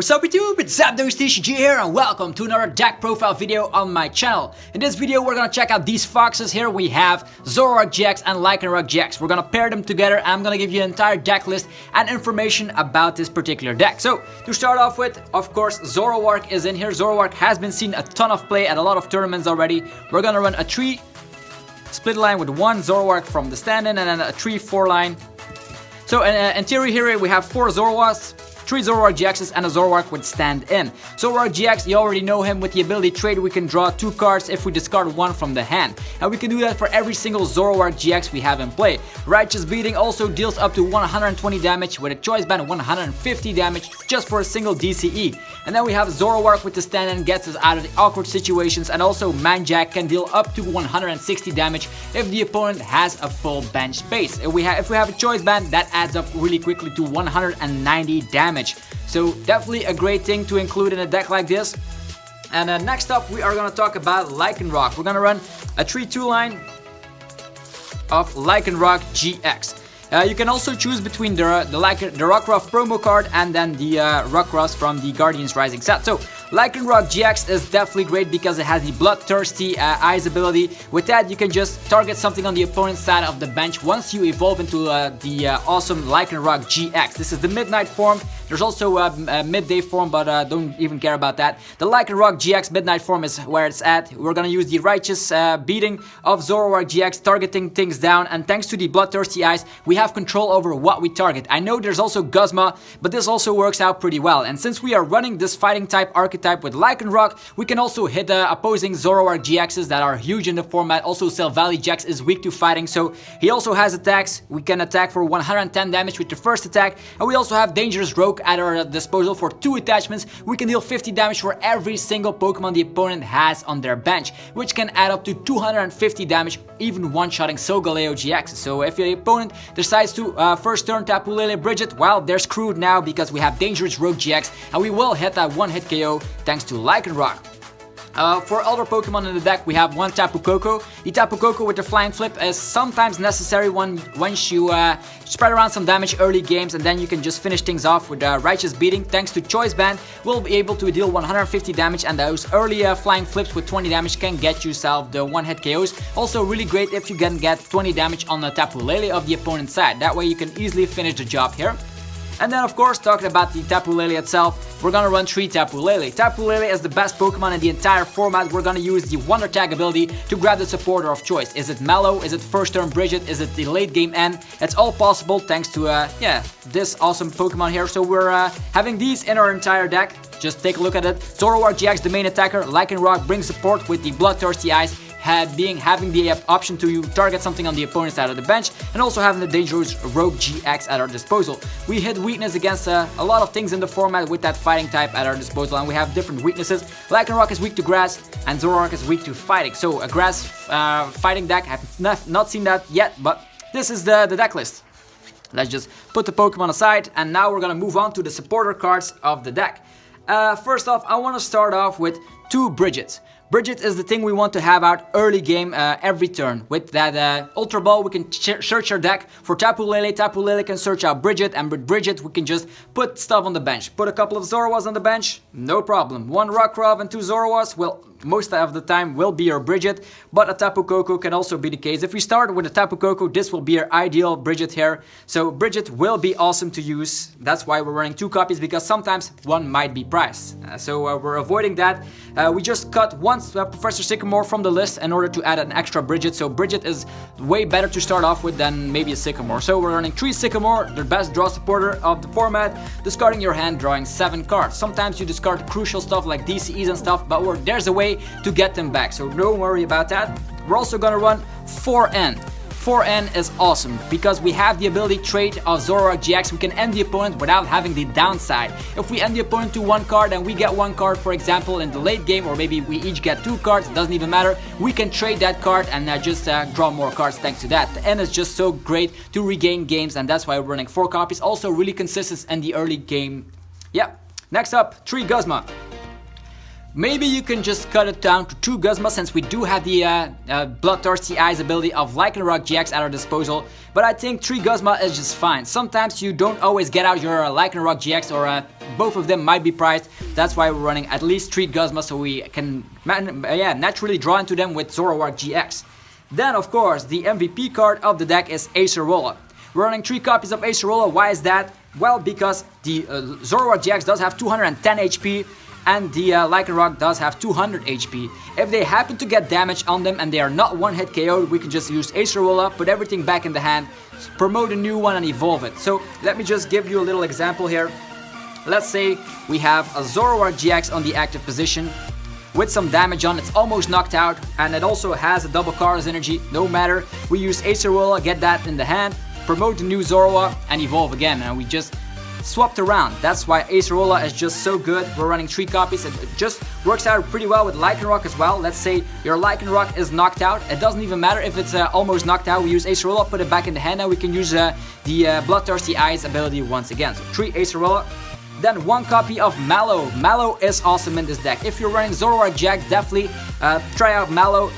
What's up YouTube, it's TCG here and welcome to another deck profile video on my channel. In this video we're gonna check out these foxes here. We have Zoroark-GX and Lycanroc-GX. We're gonna pair them together and I'm gonna give you an entire deck list and information about this particular deck. So to start off with, of course, Zoroark is in here. Zoroark has been seen a ton of play at a lot of tournaments already. We're gonna run a 3 split line with one Zoroark from the stand-in and then a 3-4 line. So in theory here we have 4 Zoroarks, 3 Zoroark-GXs and a Zoroark with stand-in. Zoroark-GX, you already know him. With the ability trade, we can draw 2 cards if we discard 1 from the hand. And we can do that for every single Zoroark-GX we have in play. Righteous Beating also deals up to 120 damage with a Choice Band 150 damage just for a single DCE. And then we have Zoroark with the stand-in, gets us out of the awkward situations, and also Manjack can deal up to 160 damage if the opponent has a full bench space. If we have a Choice Band, that adds up really quickly to 190 damage. So definitely a great thing to include in a deck like this. And next up we are going to talk about Lycanroc. We're going to run a 3-2 line of Lycanroc-GX. You can also choose between the Rockruff promo card and then the Rockruffs from the Guardians Rising set. So Lycanroc-GX is definitely great because it has the Bloodthirsty Eyes ability. With that you can just target something on the opponent's side of the bench once you evolve into the awesome Lycanroc-GX. This is the Midnight form. There's also a midday form, but don't even care about that. The Lycanroc-GX Midnight form is where it's at. We're gonna use the Righteous Beating of Zoroark-GX, targeting things down, and thanks to the Bloodthirsty Eyes, we have control over what we target. I know there's also Guzma, but this also works out pretty well. And since we are running this fighting type archetype with Lycanroc, we can also hit opposing Zoroark-GXs that are huge in the format. Also, Silvally-GX is weak to fighting, so he also has attacks. We can attack for 110 damage with the first attack, and we also have Dangerous Rogue at our disposal for 2 attachments. We can deal 50 damage for every single Pokemon the opponent has on their bench, which can add up to 250 damage, even one-shotting Solgaleo-GX. So if your opponent decides to first turn Tapu Lele-Brigette, well, they're screwed now because we have Dangerous Rogue-GX and we will hit that one-hit KO thanks to Lycanroc. For other Pokemon in the deck, we have one Tapu Koko. The Tapu Koko with the Flying Flip is sometimes necessary once you spread around some damage early games, and then you can just finish things off with Righteous Beating. Thanks to Choice Band, we'll be able to deal 150 damage, and those early Flying Flips with 20 damage can get yourself the one-hit KOs. Also really great if you can get 20 damage on the Tapu Lele of the opponent's side. That way you can easily finish the job here. And then of course, talking about the Tapu Lele itself, we're gonna run 3 Tapu Lele. Tapu Lele is the best Pokemon in the entire format. We're gonna use the Wonder Tag ability to grab the supporter of choice. Is it Mallow? Is it first turn Brigette? Is it the late game N? It's all possible thanks to this awesome Pokemon here. So we're having these in our entire deck. Just take a look at it. Zoroark-GX, the main attacker. Lycanroc brings support with the Bloodthirsty Eyes, having the option to target something on the opponent's side of the bench, and also having the Dangerous Rogue-GX at our disposal. We hit weakness against a lot of things in the format with that fighting type at our disposal, and we have different weaknesses. Lycanroc is weak to grass, and Zoroark is weak to fighting. So a grass fighting deck, I have not seen that yet, but this is the deck list. Let's just put the Pokemon aside, and now we're gonna move on to the supporter cards of the deck. First off, I want to start off with 2 Brigettes. Brigette is the thing we want to have out early game every turn. With that Ultra Ball, we can search our deck for Tapu Lele. Tapu Lele can search out Brigette, and with Brigette, we can just put stuff on the bench. Put a couple of Zoroarks on the bench, no problem. 1 Rockruff and 2 Zoroarks, well, most of the time will be our Brigette, but a Tapu Koko can also be the case. If we start with a Tapu Koko, this will be our ideal Brigette here. So Brigette will be awesome to use. That's why we're running 2 copies, because sometimes one might be priced. So we're avoiding that. We just cut one Professor Sycamore from the list in order to add an extra Brigette. So Brigette is way better to start off with than maybe a Sycamore. So we're running 3 Sycamore, the best draw supporter of the format. Discarding your hand, drawing 7 cards. Sometimes you discard crucial stuff like DCEs and stuff, but there's a way to get them back, so don't worry about that. We're also gonna run 4N. 4N is awesome because we have the ability trait of Zoroark-GX. We can end the opponent without having the downside. If we end the opponent to 1 card and we get 1 card, for example, in the late game, or maybe we each get 2 cards, it doesn't even matter. We can trade that card and just draw more cards thanks to that. The N is just so great to regain games, and that's why we're running 4 copies. Also really consistent in the early game. Yeah. Next up, 3 Guzma. Maybe you can just cut it down to 2 Guzma, since we do have the Bloodthirsty Eyes ability of Lycanroc-GX at our disposal. But I think 3 Guzma is just fine. Sometimes you don't always get out your Lycanroc-GX, or both of them might be priced. That's why we're running at least 3 Guzma, so we can naturally draw into them with Zoroark-GX. Then of course the MVP card of the deck is Acerola. We're running 3 copies of Acerola. Why is that? Well, because the Zoroark-GX does have 210 HP and the Lycanroc does have 200 HP. If they happen to get damage on them and they are not one-hit KO'd, we can just use Acerola, put everything back in the hand, promote a new one and evolve it. So let me just give you a little example here. Let's say we have a Zoroark-GX on the active position with some damage on, it's almost knocked out, and it also has a double Kara's energy. No matter, we use Acerola, get that in the hand, promote the new Zorua and evolve again, and we just swapped around. That's why Acerola is just so good. We're running 3 copies. It just works out pretty well with Lycanroc as well. Let's say your Lycanroc is knocked out. It doesn't even matter if it's almost knocked out. We use Acerola, put it back in the hand, and we can use the Bloodthirsty Eyes ability once again. So 3 Acerola. Then 1 copy of Mallow. Mallow is awesome in this deck. If you're running Zoroark-GX, definitely try out Mallow.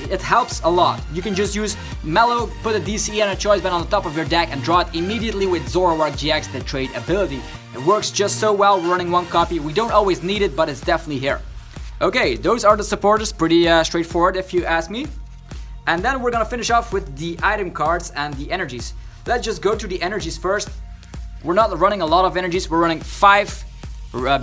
It helps a lot. You can just use Mallow, put a DCE and a Choice Band on the top of your deck and draw it immediately with Zoroark-GX, the trade ability. It works just so well. We're running 1 copy. We don't always need it, but it's definitely here. Okay, those are the supporters. Pretty straightforward if you ask me. And then we're gonna finish off with the item cards and the energies. Let's just go to the energies first. We're not running a lot of energies. We're running 5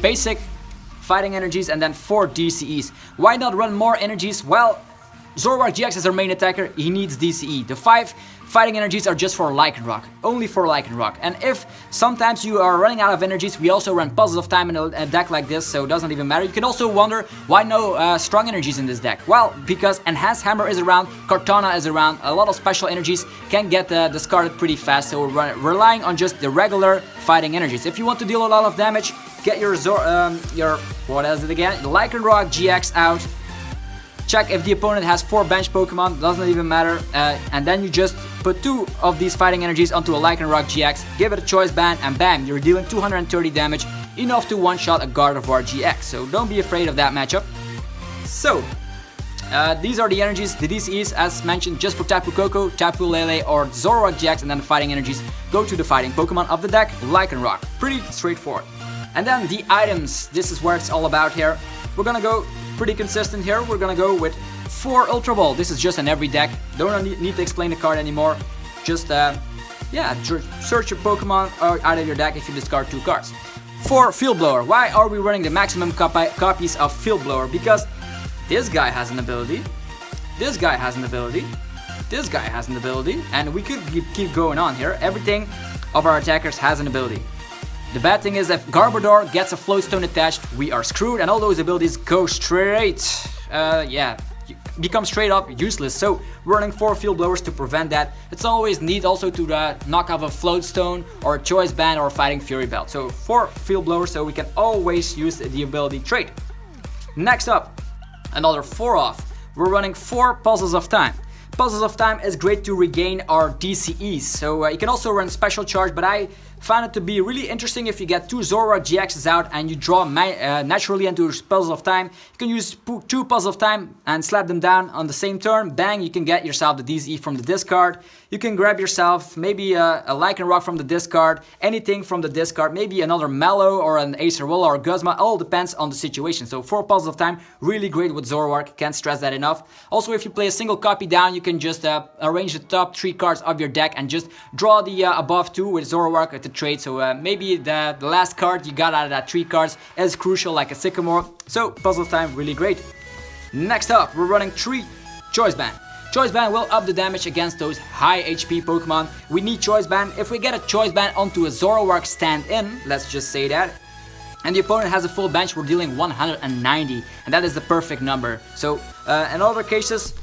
basic fighting energies and then 4 DCEs. Why not run more energies? Well, Zoroark-GX is our main attacker, he needs DCE. The 5 fighting energies are just for Lycanroc, only for Lycanroc. And if sometimes you are running out of energies, we also run Puzzle of Time in a deck like this, so it doesn't even matter. You can also wonder why no strong energies in this deck. Well, because Enhanced Hammer is around, Kartana is around, a lot of special energies can get discarded pretty fast, so we're relying on just the regular fighting energies. If you want to deal a lot of damage, get your what is it again? Lycanroc-GX out. Check if the opponent has 4 bench Pokemon, doesn't even matter, and then you just put 2 of these fighting energies onto a Lycanroc-GX, give it a Choice Band, and bam, you're dealing 230 damage, enough to one-shot a Gardevoir GX, so don't be afraid of that matchup. So, these are the energies, the DCEs, as mentioned, just for Tapu Koko, Tapu Lele, or Zoroark-GX, and then the fighting energies go to the fighting Pokemon of the deck, Lycanroc. Pretty straightforward. And then the items, this is where it's all about here. We're gonna go pretty consistent here. We're gonna go with 4 Ultra Ball. This is just in every deck. Don't need to explain the card anymore. Just search your Pokemon out of your deck if you discard 2 cards. 4 Field Blower. Why are we running the maximum copies of Field Blower? Because this guy has an ability, this guy has an ability, this guy has an ability, and we could keep going on here. Everything of our attackers has an ability. The bad thing is if Garbodor gets a Floatstone attached, we are screwed, and all those abilities go straight, become straight up useless. So we're running 4 Field Blowers to prevent that. It's always neat also to knock off a Floatstone or a Choice Band or a Fighting Fury Belt. So 4 Field Blowers so we can always use the ability trait. Next up, another 4 off. We're running 4 Puzzles of Time. Puzzles of Time is great to regain our DCEs, so you can also run Special Charge, but I found it to be really interesting if you get 2 Zoroark-GXs out and you draw naturally into Puzzles of Time. You can use 2 Puzzles of Time and slap them down on the same turn. Bang, you can get yourself the DCE from the discard. You can grab yourself maybe a Lycanroc from the discard, anything from the discard, maybe another Mallow or an Acerola or Guzma, all depends on the situation. So 4 Puzzles of Time, really great with Zoroark, can't stress that enough. Also, if you play a single copy down, you can just arrange the top 3 cards of your deck and just draw the above 2 with Zoroark at the trade. So maybe the last card you got out of that 3 cards is crucial, like a Sycamore. So Puzzle of Time, really great. Next up, we're running 3 Choice Band. Choice Band will up the damage against those high HP Pokemon. We need Choice Band. If we get a Choice Band onto a Zoroark stand-in, let's just say that, and the opponent has a full bench, we're dealing 190, and that is the perfect number. So in other cases,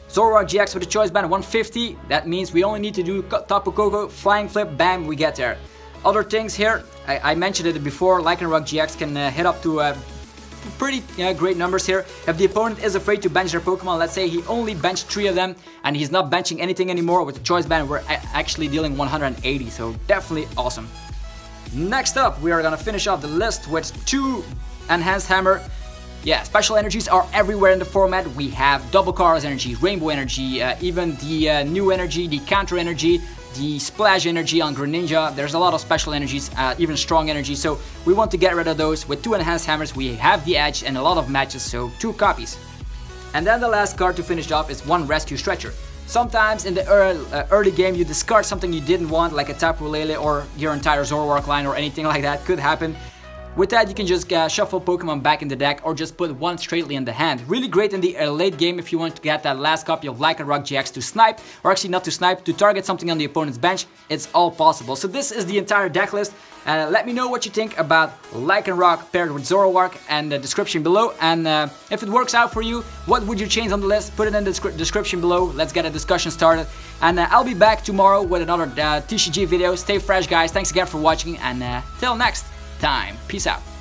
Zoroark-GX with a Choice Band 150, that means we only need to do Tapu Koko, Flying Flip, bam, we get there. Other things here, I mentioned it before, Lycanroc-GX can hit up to pretty great numbers here. If the opponent is afraid to bench their Pokemon, let's say he only benched 3 of them and he's not benching anything anymore, with the Choice Band we're actually dealing 180, so definitely awesome. Next up, we are gonna finish off the list with 2 Enhanced Hammer Yeah, special energies are everywhere in the format. We have double colors energy, rainbow energy, even the new energy, the counter energy, the splash energy on Greninja. There's a lot of special energies, even strong energy, so we want to get rid of those. With 2 enhanced hammers we have the edge and a lot of matches, so 2 copies. And then the last card to finish off is 1 Rescue Stretcher. Sometimes in the early game you discard something you didn't want, like a Tapu Lele or your entire Zoroark line or anything like that, could happen. With that you can just shuffle Pokemon back in the deck or just put one straightly in the hand. Really great in the late game if you want to get that last copy of Lycanroc-GX to snipe, or actually not to snipe, to target something on the opponent's bench. It's all possible. So this is the entire deck list. Let me know what you think about Lycanroc paired with Zoroark in the description below, and if it works out for you, what would you change on the list? Put it in the description below. Let's get a discussion started, and I'll be back tomorrow with another TCG video. Stay fresh guys, thanks again for watching, and till next time, peace out.